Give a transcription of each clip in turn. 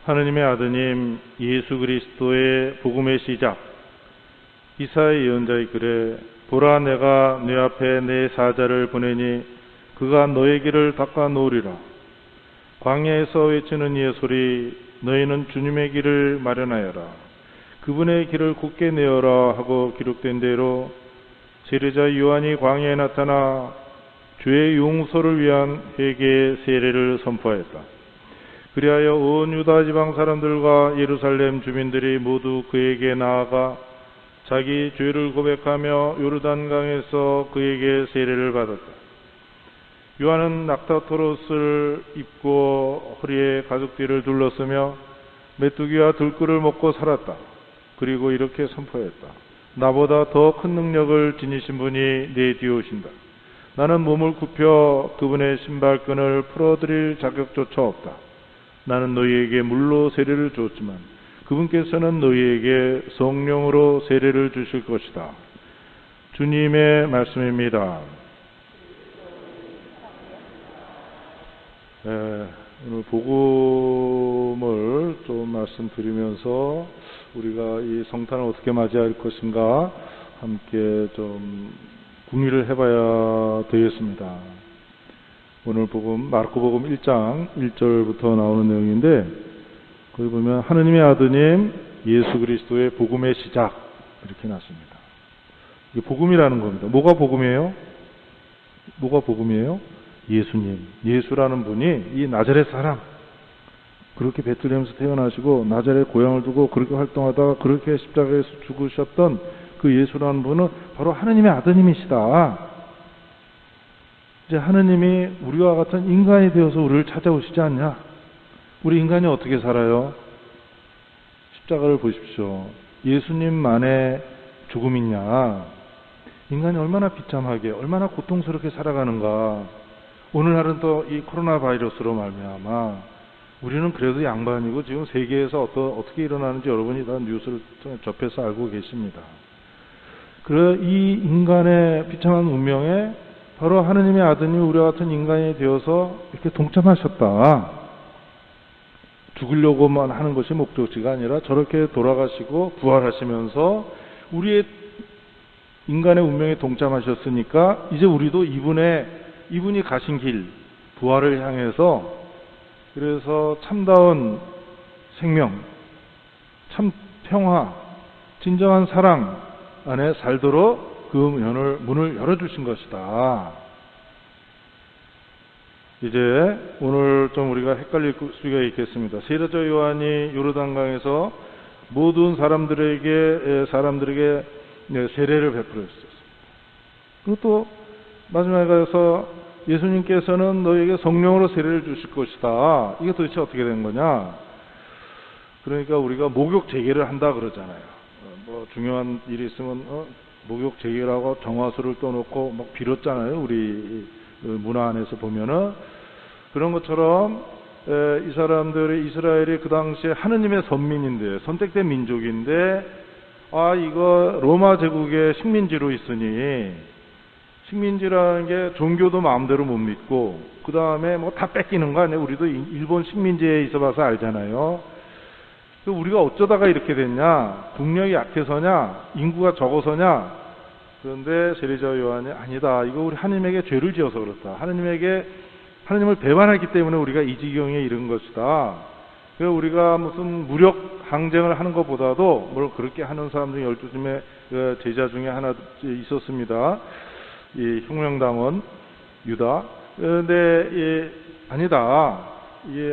하느님의 아드님 예수 그리스도의 복음의 시작, 이사야 예언자의 글에 보라 내가 네 앞에 내 사자를 보내니 그가 너의 길을 닦아 놓으리라. 광야에서 외치는 이의 소리, 너희는 주님의 길을 마련하여라. 그분의 길을 굳게 내어라 하고 기록된 대로 세례자 요한이 광야에 나타나 죄의 용서를 위한 회개의 세례를 선포하였다. 그리하여 온 유다 지방 사람들과 예루살렘 주민들이 모두 그에게 나아가 자기 죄를 고백하며 요르단강에서 그에게 세례를 받았다. 요한은 낙타토롯을 입고 허리에 가죽띠를 둘렀으며 메뚜기와 들꿀을 먹고 살았다. 그리고 이렇게 선포했다. 나보다 더 큰 능력을 지니신 분이 내 뒤에 오신다. 나는 몸을 굽혀 그분의 신발끈을 풀어드릴 자격조차 없다. 나는 너희에게 물로 세례를 주었지만 그분께서는 너희에게 성령으로 세례를 주실 것이다. 주님의 말씀입니다. 오늘 복음을 좀 말씀드리면서 우리가 이 성탄을 어떻게 맞이할 것인가 함께 좀 궁리를 해봐야 되겠습니다. 오늘 복음 마르코복음 1장 1절부터 나오는 내용인데, 거기 보면 하느님의 아드님 예수 그리스도의 복음의 시작 이렇게 났습니다. 이게 복음이라는 겁니다. 뭐가 복음이에요? 뭐가 복음이에요? 예수님, 예수라는 분이 이 나자렛 사람, 그렇게 베들레헴에서 태어나시고 나자렛 고향을 두고 그렇게 활동하다가 그렇게 십자가에서 죽으셨던 그 예수라는 분은 바로 하느님의 아드님이시다. 이제 하느님이 우리와 같은 인간이 되어서 우리를 찾아오시지 않냐? 우리 인간이 어떻게 살아요? 십자가를 보십시오. 예수님만의 죽음이냐? 인간이 얼마나 비참하게, 얼마나 고통스럽게 살아가는가. 오늘날은 또 이 코로나 바이러스로 말미암아 우리는 그래도 양반이고 지금 세계에서 어떻게 일어나는지 여러분이 다 뉴스를 접해서 알고 계십니다. 그래, 이 인간의 비참한 운명에 바로 하느님의 아드님이 우리와 같은 인간이 되어서 이렇게 동참하셨다. 죽으려고만 하는 것이 목적지가 아니라 저렇게 돌아가시고 부활하시면서 우리의 인간의 운명에 동참하셨으니까 이제 우리도 이분이 가신 길, 부활을 향해서 그래서 참다운 생명, 참 평화, 진정한 사랑 안에 살도록 그 문을 열어주신 것이다. 이제 오늘 좀 우리가 헷갈릴 수가 있겠습니다. 세례자 요한이 요르단강에서 모든 사람들에게 세례를 베풀었습니다. 그리고 또 마지막에 가서 예수님께서는 너에게 성령으로 세례를 주실 것이다. 이게 도대체 어떻게 된 거냐? 그러니까 우리가 목욕 재개를 한다 그러잖아요. 뭐 중요한 일이 있으면 목욕 재개라고 정화수를 떠놓고 막 빌었잖아요. 우리 문화 안에서 보면은 그런 것처럼 이 사람들이 이스라엘이 그 당시에 하느님의 선민인데 선택된 민족인데 이거 로마 제국의 식민지로 있으니 식민지라는 게 종교도 마음대로 못 믿고 그 다음에 뭐 다 뺏기는 거 아니에요. 우리도 일본 식민지에 있어봐서 알잖아요. 우리가 어쩌다가 이렇게 됐냐? 국력이 약해서냐? 인구가 적어서냐? 그런데 세례자 요한이 아니다. 이거 우리 하느님에게 죄를 지어서 그렇다. 하느님을 배반했기 때문에 우리가 이 지경에 이른 것이다. 그래서 우리가 무슨 무력 항쟁을 하는 것보다도 물론 그렇게 하는 사람 중에 12명의 제자 중에 하나 있었습니다. 이 혁명당원 유다. 그런데 아니다.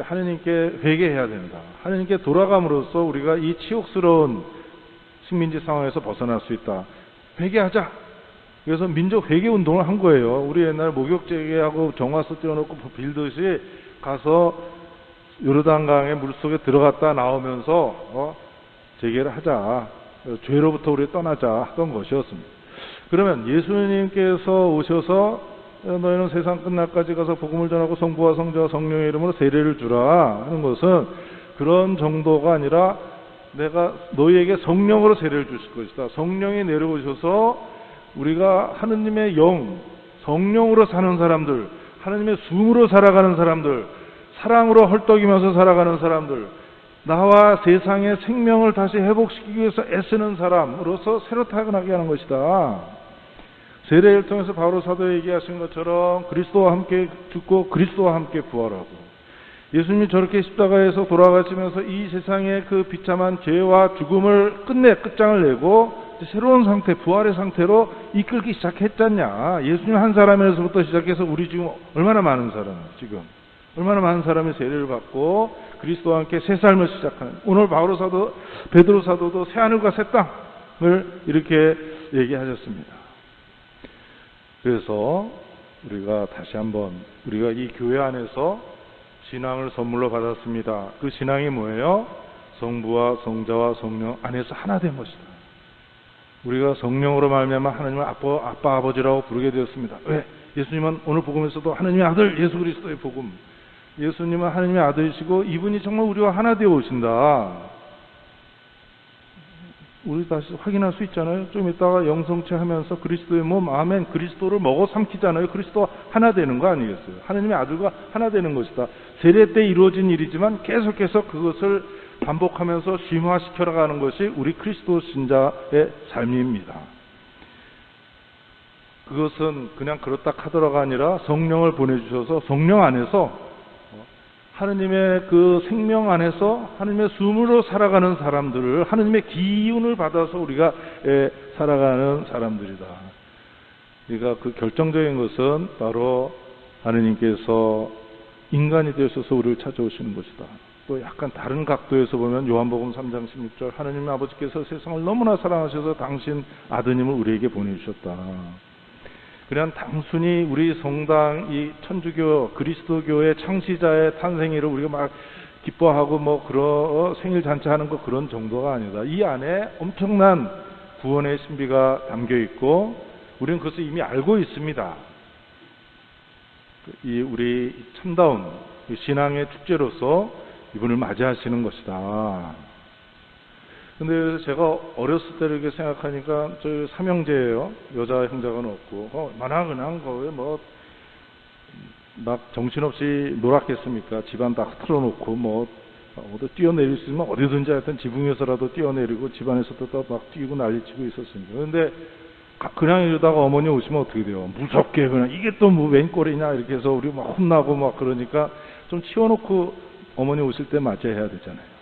하느님께 회개해야 된다. 하느님께 돌아감으로써 우리가 이 치욕스러운 식민지 상황에서 벗어날 수 있다. 회개하자. 그래서 민족 회개 운동을 한 거예요. 우리 옛날 목욕 재개하고 정화수 띄워놓고 빌듯이 가서 요르단강의 물속에 들어갔다 나오면서 재개를 하자. 죄로부터 우리 떠나자 하던 것이었습니다. 그러면 예수님께서 오셔서 너희는 세상 끝날까지 가서 복음을 전하고 성부와 성자와 성령의 이름으로 세례를 주라 하는 것은 그런 정도가 아니라 내가 너희에게 성령으로 세례를 주실 것이다. 성령이 내려오셔서 우리가 하느님의 영, 성령으로 사는 사람들, 하느님의 숨으로 살아가는 사람들, 사랑으로 헐떡이면서 살아가는 사람들, 나와 세상의 생명을 다시 회복시키기 위해서 애쓰는 사람으로서 새로 태어나게 하는 것이다. 세례를 통해서 바로 사도 얘기하신 것처럼 그리스도와 함께 죽고 그리스도와 함께 부활하고, 예수님이 저렇게 십자가에서 돌아가시면서 이 세상의 그 비참한 죄와 죽음을 끝내 끝장을 내고 새로운 상태, 부활의 상태로 이끌기 시작했잖냐. 예수님 한 사람에서부터 시작해서 우리 지금 얼마나 많은 사람이 세례를 받고 그리스도와 함께 새 삶을 시작하는, 오늘 바로 사도, 베드로 사도도 새 하늘과 새 땅을 이렇게 얘기하셨습니다. 그래서 우리가 다시 한번, 우리가 이 교회 안에서 신앙을 선물로 받았습니다. 그 신앙이 뭐예요? 성부와 성자와 성령 안에서 하나 된 것이다. 우리가 성령으로 말미암아 하나님을 아빠 아버지라고 부르게 되었습니다. 왜? 예수님은 오늘 복음에서도 하나님의 아들 예수 그리스도의 복음, 예수님은 하나님의 아들이시고 이분이 정말 우리와 하나 되어 오신다. 우리 다시 확인할 수 있잖아요. 좀 이따가 영성체 하면서 그리스도의 몸, 아멘, 그리스도를 먹어 삼키잖아요. 그리스도와 하나 되는 거 아니겠어요? 하나님의 아들과 하나 되는 것이다. 세례 때 이루어진 일이지만 계속해서 그것을 반복하면서 심화시켜 나가는 것이 우리 그리스도 신자의 삶입니다. 그것은 그냥 그렇다 하더라가 아니라 성령을 보내주셔서 성령 안에서 하느님의 그 생명 안에서 하느님의 숨으로 살아가는 사람들을, 하느님의 기운을 받아서 우리가 살아가는 사람들이다. 그러니까 그 결정적인 것은 바로 하느님께서 인간이 되셔서 우리를 찾아오시는 것이다. 또 약간 다른 각도에서 보면 요한복음 3장 16절, 하느님 아버지께서 세상을 너무나 사랑하셔서 당신 아드님을 우리에게 보내주셨다. 그냥 단순히 우리 성당, 이 천주교, 그리스도교의 창시자의 탄생일을 우리가 막 기뻐하고 뭐 그런 생일 잔치하는 거 그런 정도가 아니다. 이 안에 엄청난 구원의 신비가 담겨 있고 우리는 그것을 이미 알고 있습니다. 이 우리 참다운 신앙의 축제로서 이분을 맞이하시는 것이다. 근데 제가 어렸을 때 이렇게 생각하니까 저 삼형제예요. 여자 형제가 없고 만화 그냥 거기 뭐 막 정신없이 놀았겠습니까? 집안 딱 틀어놓고 뭐 어디 뛰어내릴 수 있으면 어디든지 하여튼 지붕 위에서라도 뛰어내리고 집안에서도 막 뛰고 난리치고 있었습니다. 근데 그냥 이러다가 어머니 오시면 어떻게 돼요? 무섭게 그냥 이게 또 뭐 웬 꼴이냐 이렇게 해서 우리 막 혼나고 막 그러니까 좀 치워놓고 어머니 오실 때 맞이해야 되잖아요.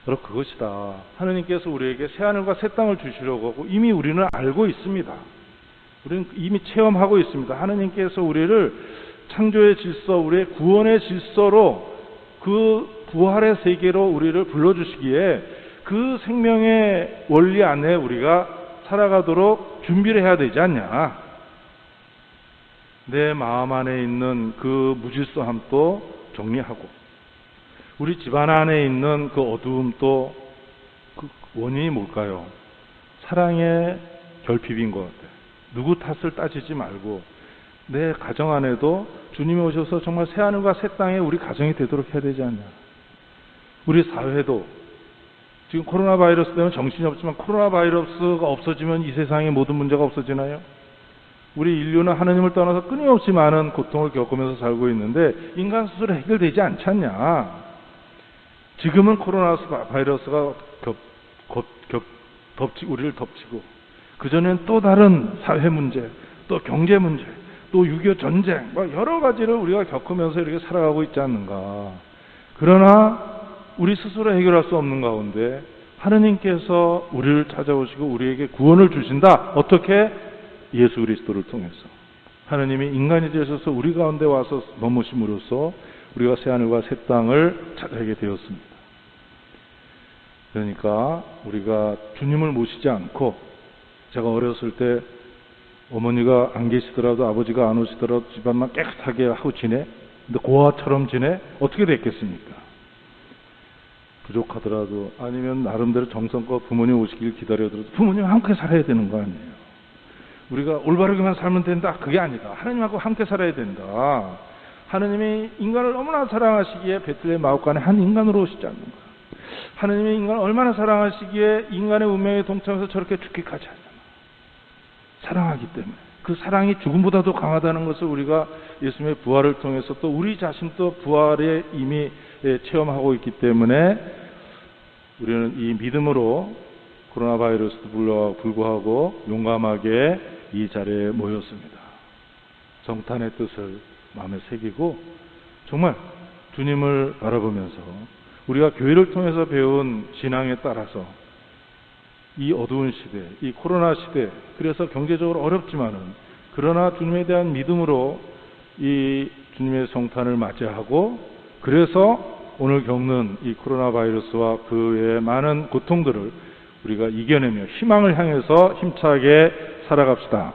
바로 그것이다. 하느님께서 우리에게 새하늘과 새 땅을 주시려고 하고 이미 우리는 알고 있습니다. 우리는 이미 체험하고 있습니다. 하느님께서 우리를 창조의 질서, 우리의 구원의 질서로 그 부활의 세계로 우리를 불러주시기에 그 생명의 원리 안에 우리가 살아가도록 준비를 해야 되지 않냐. 내 마음 안에 있는 그 무질서함도 정리하고 우리 집안 안에 있는 그 어두움도 그 원인이 뭘까요? 사랑의 결핍인 것 같아요. 누구 탓을 따지지 말고 내 가정 안에도 주님이 오셔서 정말 새하늘과 새 땅에 우리 가정이 되도록 해야 되지 않냐. 우리 사회도 지금 코로나 바이러스 때문에 정신이 없지만 코로나 바이러스가 없어지면 이 세상의 모든 문제가 없어지나요? 우리 인류는 하느님을 떠나서 끊임없이 많은 고통을 겪으면서 살고 있는데 인간 스스로 해결되지 않지 않냐. 지금은 코로나 바이러스가 우리를 덮치고 그전엔 또 다른 사회 문제, 또 경제 문제, 또 6.25 전쟁, 여러 가지를 우리가 겪으면서 이렇게 살아가고 있지 않는가. 그러나 우리 스스로 해결할 수 없는 가운데 하느님께서 우리를 찾아오시고 우리에게 구원을 주신다. 어떻게? 예수 그리스도를 통해서. 하느님이 인간이 되셔서 우리 가운데 와서 머무심으로써 우리가 새하늘과 새 땅을 찾아가게 되었습니다. 그러니까 우리가 주님을 모시지 않고, 제가 어렸을 때 어머니가 안 계시더라도 아버지가 안 오시더라도 집안만 깨끗하게 하고 지내? 근데 고아처럼 지내? 어떻게 됐겠습니까? 부족하더라도 아니면 나름대로 정성껏 부모님 오시길 기다려더라도 부모님 함께 살아야 되는 거 아니에요. 우리가 올바르게만 살면 된다. 그게 아니다. 하나님하고 함께 살아야 된다. 하나님이 인간을 너무나 사랑하시기에 베들레헴 마옥간에 한 인간으로 오시지 않는가. 하나님이 인간을 얼마나 사랑하시기에 인간의 운명에 동참해서 저렇게 죽기까지 하잖아. 사랑하기 때문에. 그 사랑이 죽음보다도 강하다는 것을 우리가 예수님의 부활을 통해서 또 우리 자신도 부활에 이미 체험하고 있기 때문에 우리는 이 믿음으로 코로나 바이러스도 불구하고 용감하게 이 자리에 모였습니다. 정탄의 뜻을 마음에 새기고 정말 주님을 바라보면서 우리가 교회를 통해서 배운 신앙에 따라서 이 어두운 시대, 이 코로나 시대, 그래서 경제적으로 어렵지만은 그러나 주님에 대한 믿음으로 이 주님의 성탄을 맞이하고 그래서 오늘 겪는 이 코로나 바이러스와 그 외의 많은 고통들을 우리가 이겨내며 희망을 향해서 힘차게 살아갑시다.